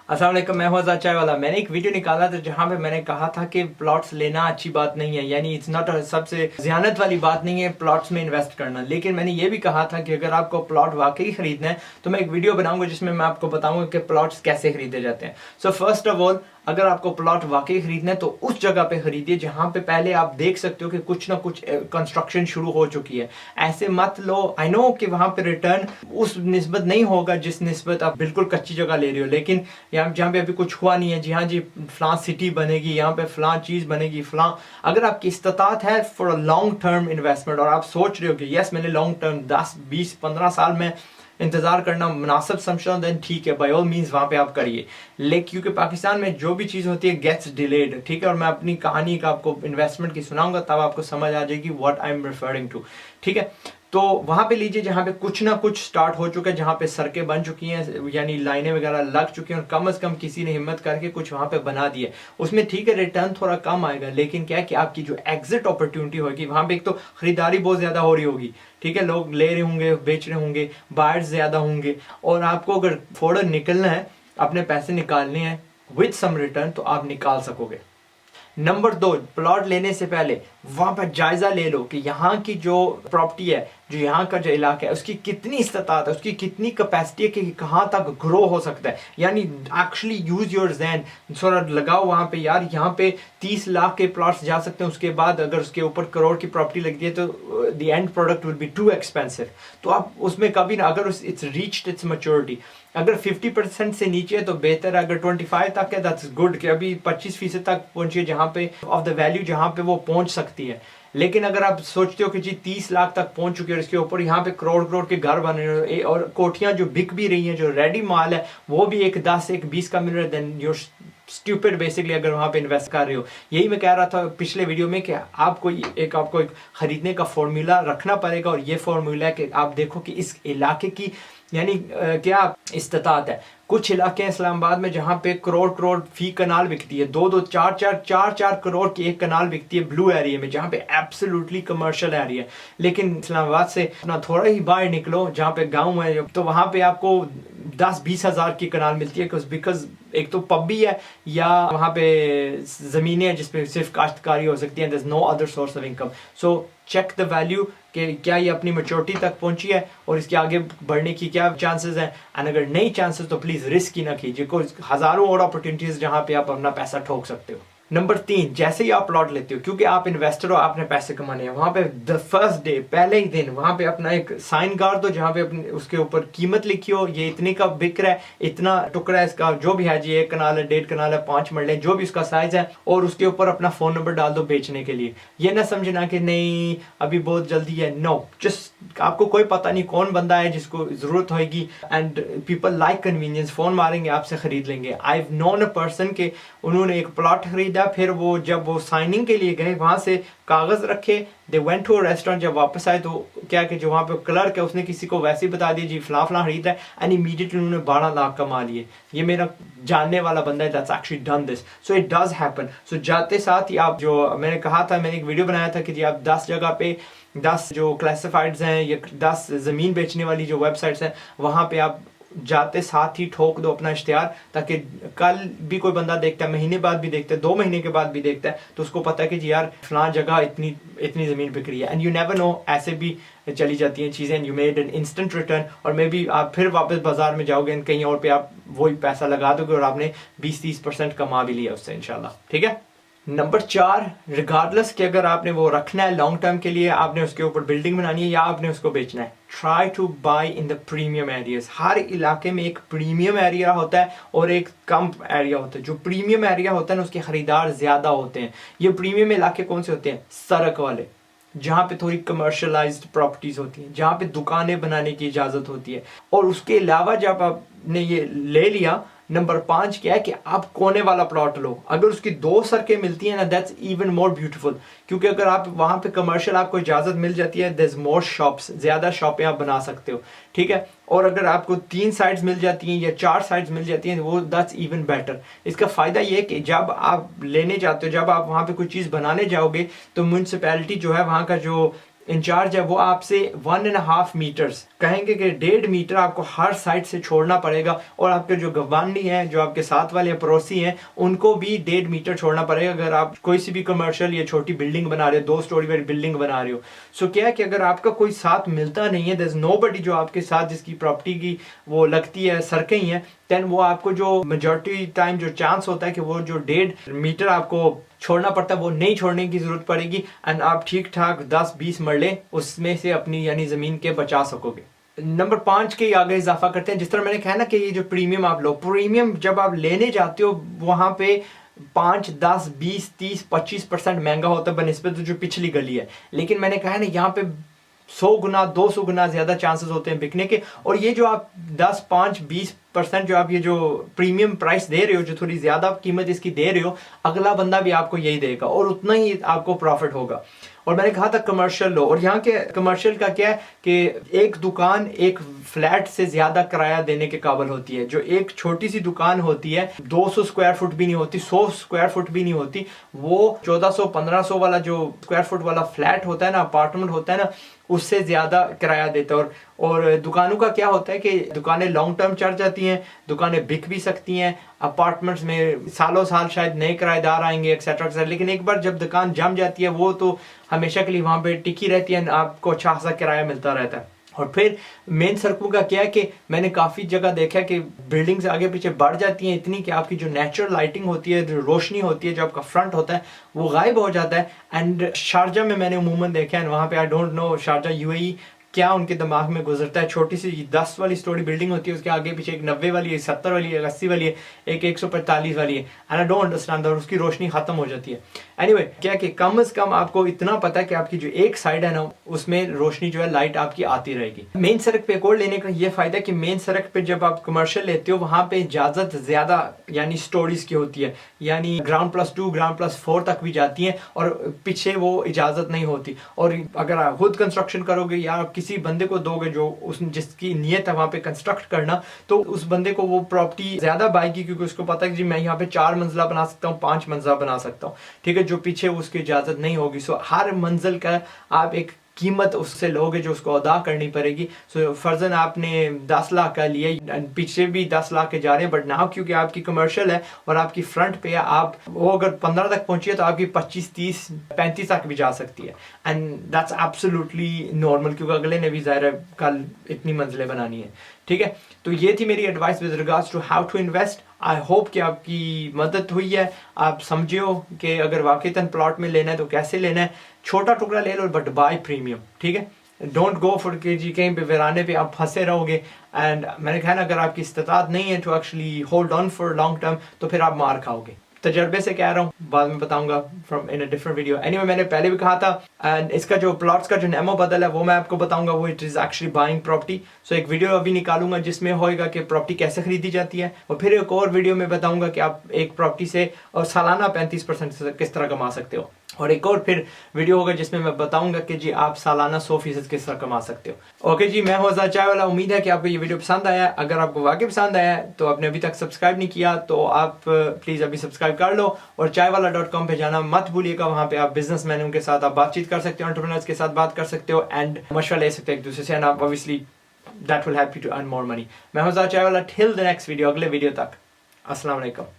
अस्सलाम वालेकुम, मैं हूं आज़ाद चाय वाला। मैंने एक वीडियो निकाला था जहां पे मैंने कहा था कि प्लॉट्स लेना अच्छी बात नहीं है, यानी इट्स नॉट सबसे ज़ियानत वाली बात नहीं है प्लॉट्स में इन्वेस्ट करना। लेकिन मैंने ये भी कहा था कि अगर आपको प्लॉट वाकई खरीदना है तो मैं एक वीडियो बनाऊंगा जिसमें मैं आपको बताऊंगा कि प्लॉट्स कैसे खरीदे जाते हैं। सो फर्स्ट ऑफ ऑल, अगर आपको प्लॉट वाकई खरीदना है तो उस जगह पे खरीदिए जहां पे पहले आप देख सकते हो कि कुछ ना कुछ कंस्ट्रक्शन शुरू हो चुकी है। ऐसे मत लो, आई नो कि वहां पे रिटर्न उस निस्बत नहीं होगा जिस निस्बत आप बिल्कुल कच्ची जगह ले रहे हो, लेकिन यहाँ जहाँ पे अभी कुछ हुआ नहीं है, जी हाँ जी फलां सिटी बनेगी, यहाँ पे फलां चीज बनेगी, फलां, अगर आपकी इस्तात है for a long term investment और आप सोच रहे हो कि यस मैंने लॉन्ग टर्म 10 20 15 साल में इंतजार करना मुनासिब समझता हूँ, देन ठीक है, बाय ऑल मीन्स वहां पे आप करिए। लेकिन क्योंकि पाकिस्तान में जो भी चीज़ होती है गेट्स डिलेड, ठीक है, और मैं अपनी कहानी का आपको इन्वेस्टमेंट की सुनाऊंगा तब आपको समझ आ जाएगी what I am referring to. ठीक है, तो वहां पे लीजिए जहां पे कुछ ना कुछ स्टार्ट हो चुका है, जहां पे सड़कें बन चुकी हैं, यानी लाइनें वगैरह लग चुकी हैं और कम से कम किसी ने हिम्मत करके कुछ वहां पे बना दिया। उसमें ठीक है रिटर्न थोड़ा कम आएगा, लेकिन क्या है कि आपकी जो एग्जिट अपॉर्चुनिटी होगी वहां पे, एक तो खरीदारी बहुत ज्यादा हो रही होगी, ठीक है, लोग ले रहे होंगे, बेच रहे होंगे, बायर्स ज्यादा होंगे, और आपको अगर फौरन निकलना है, अपने पैसे निकालने हैं विद सम रिटर्न, तो आप निकाल सकोगे। नंबर 2, प्लॉट लेने से पहले वहां पर जायजा ले लो कि यहाँ की जो प्रॉपर्टी है, जो यहाँ का जो इलाका है, उसकी कितनी इस्तात है, उसकी कितनी कैपेसिटी है कि कहाँ तक ग्रो हो सकता है। यानी एक्चुअली यूज योर ज़हन, थोड़ा लगाओ वहां पे, यार यहाँ पे 30 लाख के प्लॉट्स जा सकते हैं, उसके बाद अगर उसके ऊपर करोड़ की प्रॉपर्टी लगती है तो the end product will be too expensive. तो आप उसमें कभी ना, अगर इट्स रीच्ड इट्स मैच्योरिटी, अगर 50% से नीचे है तो बेहतर है, अगर 25 तक है दैट्स गुड, कि अभी 25% तक पहुंचिए जहां पे ऑफ द वैल्यू जहां पे वो पहुंच सकती है। लेकिन अगर आप सोचते हो कि जी 30 लाख तक पहुंच चुकी है और इसके ऊपर यहाँ पे करोड़ करोड़ के घर बन रहे हैं और कोठियां जो बिक भी रही हैं, जो रेडी माल है वो भी एक 10 एक 20 का मिल रहा है, देन यूर स्टूपिड बेसिकली अगर वहां पे इन्वेस्ट कर रहे हो। यही मैं कह रहा था पिछले वीडियो में कि आपको एक खरीदने का फॉर्मूला रखना पड़ेगा, और ये फॉर्मूला है कि आप देखो कि इस इलाके की यानी क्या इस्तात है। कुछ इलाके हैं इस्लामाबाद में जहां पे करोड़ करोड़ फी कनाल बिकती है, 2 2 4 करोड़ की एक कनाल बिकती है ब्लू एरिया में, जहां पे एब्सोल्युटली कमर्शियल एरिया है। लेकिन इस्लामाबाद से अपना थोड़ा ही बाहर निकलो जहां पे गांव है, तो वहां पे आपको 10 20 हजार की कनाल मिलती है, बिकॉज एक तो पब भी है या वहां पे जमीनें हैं जिसपे सिर्फ काश्तकारी हो सकती है, there is no other source of income. So check the value कि क्या ये अपनी मैच्योरिटी तक पहुंची है और इसके आगे बढ़ने की क्या चांसेस हैं, एंड अगर नहीं चांसेस तो प्लीज रिस्क ही ना कीजिए, कोई हजारों और अपॉर्चुनिटीज जहां पे आप अपना पैसा ठोक सकते हो। नंबर 3, जैसे ही आप प्लॉट लेते हो, क्योंकि आप इन्वेस्टर हो, आपने पैसे कमाने हैं, वहां पे द फर्स्ट डे, पहले ही दिन वहां पे अपना एक साइन गाड़ दो जहां पे अपने उसके ऊपर कीमत लिखी हो, ये इतने का बिक रहा है, इतना टुकड़ा है इसका, जो भी है जी, 1 कनाल है, 1.5 कनाल है, 5 मरले, जो भी उसका साइज है, और उसके ऊपर अपना फोन नंबर डाल दो बेचने के लिए। ये ना समझना कि नहीं अभी बहुत जल्दी है, नो, जस्ट आपको कोई पता नहीं कौन बंदा है जिसको जरूरत होगी, and people like convenience, phone मारेंगे आपसे खरीद लेंगे। I have known a person के उन्होंने एक प्लॉट खरीदा, फिर वो जब वो साइनिंग के लिए गए वहां से कागज रखे, they went to a restaurant, जब वापस आए तो क्या कि जो वहां पे क्लर्क है उसने किसी को वैसे ही बता दिया जी फलां फलां खरीद रहा है, एंड इमीडिएटली उन्होंने 12 लाख कमा लिए। ये मेरा जानने वाला बंदा है, that's actually done this, so it does happen. So जाते साथ ही आप, जो मैंने कहा था, मैंने एक वीडियो बनाया था कि जी आप 10 जगह पे 10 जो क्लासिफाइड्स हैं या 10 जमीन बेचने वाली जो वेबसाइट्स हैं वहां पे आप जाते साथ ही ठोक दो अपना इश्तिहार, ताकि कल भी कोई बंदा देखता है, महीने बाद भी देखता है, 2 महीने के बाद भी देखता है, तो उसको पता है कि जी यार फलां जगह इतनी इतनी जमीन बिक रही है। एंड यू नेवर नो, ऐसे भी चली जाती हैं चीजें, you made an instant return, और मे बी आप फिर वापस बाजार में जाओगे कहीं और पे आप वही पैसा लगा दोगे और आपने 20 30% कमा भी लिया उससे इंशाल्लाह। ठीक है। नंबर 4, रिगार्डलेस कि अगर आपने वो रखना है लॉन्ग टर्म के लिए, आपने उसके ऊपर बिल्डिंग बनानी है या आपने उसको बेचना है, try to buy in the premium areas. हर इलाके में एक प्रीमियम एरिया होता है और एक कम एरिया होता है। जो प्रीमियम एरिया होता है ना उसके खरीदार ज्यादा होते हैं। ये प्रीमियम इलाके कौन से होते हैं? सड़क वाले, जहां पे थोड़ी कमर्शलाइज्ड प्रॉपर्टीज होती हैं, जहां पे दुकानें बनाने की इजाजत होती है। और उसके अलावा जब आपने ये ले लिया, नंबर 5 क्या है कि आप कोने वाला प्लॉट लो। अगर उसकी 2 सड़कें मिलती हैं ना, दैट्स इवन मोर ब्यूटीफुल, क्योंकि अगर आप वहां पे कमर्शियल आपको इजाजत मिल जाती है, देयर इज मोर शॉप्स, ज्यादा शॉपें आप बना सकते हो। ठीक है। और अगर आपको 3 साइड्स मिल जाती हैं या 4 साइड्स मिल जाती हैं, वो दैट्स इवन बेटर। इसका फायदा ये है कि जब आप लेने जाते हो, जब आप वहां पे कोई चीज बनाने जाओगे, तो म्यूनसिपैलिटी जो है वहां का जो इंचार्ज है वो आपसे 1.5 मीटर्स कहेंगे कि 1.5 मीटर आपको हर साइड से छोड़ना पड़ेगा, और आपके जो गवांडी हैं, जो आपके साथ वाले पड़ोसी हैं, उनको भी 1.5 मीटर छोड़ना पड़ेगा अगर आप कोई सी भी कमर्शियल या छोटी बिल्डिंग बना रहे हो, 2 स्टोरी वाली बिल्डिंग बना रहे हो। सो क्या है कि अगर आपका कोई साथ मिलता नहीं है, देयर इज नोबडी जो आपके साथ जिसकी प्रॉपर्टी की वो लगती है सड़कें ही हैं, देन वो आपको जो मेजॉरिटी टाइम जो चांस होता है कि वो जो 1.5 मीटर आपको छोड़ना पड़ता है वो नहीं छोड़ने की जरूरत पड़ेगी, एंड आप ठीक ठाक 10-20 मरले उसमें से अपनी यानी जमीन के बचा सकोगे। नंबर 5 के आगे इजाफा करते हैं। जिस तरह मैंने कहा ना कि ये जो प्रीमियम आप लो, प्रीमियम जब आप लेने जाते हो वहां पे 5, 10, 20, 30, 25% महंगा होता है बनिस्बत जो पिछली गली है, लेकिन मैंने कहा ना यहाँ पे 100 गुना 200 गुना ज्यादा चांसेस होते हैं बिकने के। और ये जो आप 10, 5, 20% जो आप ये जो प्रीमियम प्राइस दे रहे हो, जो थोड़ी ज्यादा कीमत इसकी दे रहे हो, अगला बंदा भी आपको यही देगा और उतना ही आपको प्रॉफिट होगा। और मैंने कहा था कमर्शियल लो, और यहाँ के कमर्शियल का क्या है कि एक दुकान एक फ्लैट से ज्यादा किराया देने के काबिल होती है। जो एक छोटी सी दुकान होती है 200 स्क्वायर फुट भी नहीं होती, 100 स्क्वायर फुट भी नहीं होती, वो 1400-1500 वाला जो स्क्वायर फुट वाला फ्लैट होता है ना, अपार्टमेंट होता है ना, उससे ज्यादा किराया देता है। और दुकानों का क्या होता है कि दुकानें लॉन्ग टर्म चल जाती हैं, दुकानें बिक भी सकती हैं, अपार्टमेंट्स में सालों साल शायद नए किराएदार आएंगे एक्सेट्रा एक्सेट्रा, लेकिन एक बार जब दुकान जम जाती है वो तो हमेशा के लिए वहां पे टिकी रहती है, आपको अच्छा खासा किराया मिलता रहता है। और फिर मेन सड़कों का क्या है कि मैंने काफी जगह देखा है कि बिल्डिंग्स आगे पीछे बढ़ जाती हैं इतनी कि आपकी जो नेचुरल लाइटिंग होती है, जो रोशनी होती है, जो आपका फ्रंट होता है, वो गायब हो जाता है। एंड शारजा में मैंने उमूमन देखा है, वहां पे I don't know Sharjah UAE क्या उनके दिमाग में गुजरता है। छोटी सी 10 वाली स्टोरी बिल्डिंग होती है, उसके आगे पीछे एक 90 वाली है, 70 वाली है, 80 वाली है, एक 145 वाली है, एंड आई डोंट अंडरस्टैंड, और उसकी रोशनी खत्म हो जाती है। एनीवे क्या कि कम से कम आपको इतना पता है कि आपकी जो एक साइड है ना उसमें रोशनी जो है लाइट आपकी आती रहेगी। मेन सड़क पे एक और लेने का ये फायदा है कि मेन सड़क पे जब आप कमर्शियल लेते हो वहां पे इजाजत ज्यादा यानी स्टोरीज की होती है, यानी ग्राउंड +2 ग्राउंड +4 तक भी जाती है, और पीछे वो इजाजत नहीं होती। और अगर आप खुद कंस्ट्रक्शन करोगे या आप किसी बंदे को दोगे जो उस जिसकी नियत है वहां पे कंस्ट्रक्ट करना, तो उस बंदे को वो प्रॉपर्टी ज्यादा बाएगी, क्योंकि उसको पता है कि जी मैं यहाँ पे 4 मंजिला बना सकता हूँ, 5 मंजिला बना सकता हूँ, ठीक है, जो पीछे उसकी इजाजत नहीं होगी। सो हर मंजिल का आप एक कीमत उससे लोगे जो उसको अदा करनी पड़ेगी। सो फर्जन आपने 10 लाख का लिया, पीछे भी 10 लाख के जा रहे हैं, बट नाउ क्योंकि आपकी कमर्शियल है और आपकी फ्रंट पे आप वो अगर 15 तक पहुंची है तो आपकी 25, 30, 35 तक भी जा सकती है, एंड दैट्स एब्सोल्युटली नॉर्मल, क्योंकि अगले ने भी ज़ाहिर है कल इतनी मंजिलें बनानी है, ठीक है। तो ये थी मेरी advice with regards to how to invest. I hope कि आपकी मदद हुई है, आप समझे हो कि अगर वाकईतन प्लॉट में लेना है तो कैसे लेना है। छोटा टुकड़ा ले लो बट बाय प्रीमियम, ठीक है। डोंट गो फॉर के जी कहीं पे वीराने पे आप फंसे रहोगे। एंड मैंने कहा ना अगर आपकी इस्तात नहीं है to actually hold on for long term तो फिर आप मार खाओगे। तजर्बे से कह रहा हूँ, बाद में बताऊंगा from in a different video. Anyway मैंने पहले भी कहा था, एंड इसका जो प्लॉट्स का जो नेमो बदल है वो मैं आपको बताऊंगा, वो it is actually buying property. So एक वीडियो अभी निकालूंगा जिसमें होएगा कि प्रॉपर्टी कैसे खरीदी जाती है, और फिर एक और वीडियो में बताऊंगा कि आप एक प्रॉपर्टी से और सालाना 35% किस तरह कमा सकते हो, और एक और फिर वीडियो होगा जिसमें मैं बताऊंगा कि जी आप सालाना 100% किस तरह कमा सकते हो। ओके जी, मैं हूं आजाद चाय वाला। उम्मीद है कि आपको ये वीडियो पसंद आया। अगर आपको वाकई पसंद आया तो आपने अभी तक सब्सक्राइब नहीं किया तो आप प्लीज अभी सब्सक्राइब कर लो, और चायवाला.com पे जाना मत भूलिएगा। वहां पे आप बिजनेसमैनों के साथ आप बातचीत कर सकते हो, एंटरप्रेन्योर्स के साथ बात कर सकते हो, एंड मशवरा ले सकते हो एक दूसरे से, एंड आप obviously that will help you to earn more money. मैं हूं Azad Chai Wala. Till the next video, अगले वीडियो तक, अस्सलाम वालेकुम।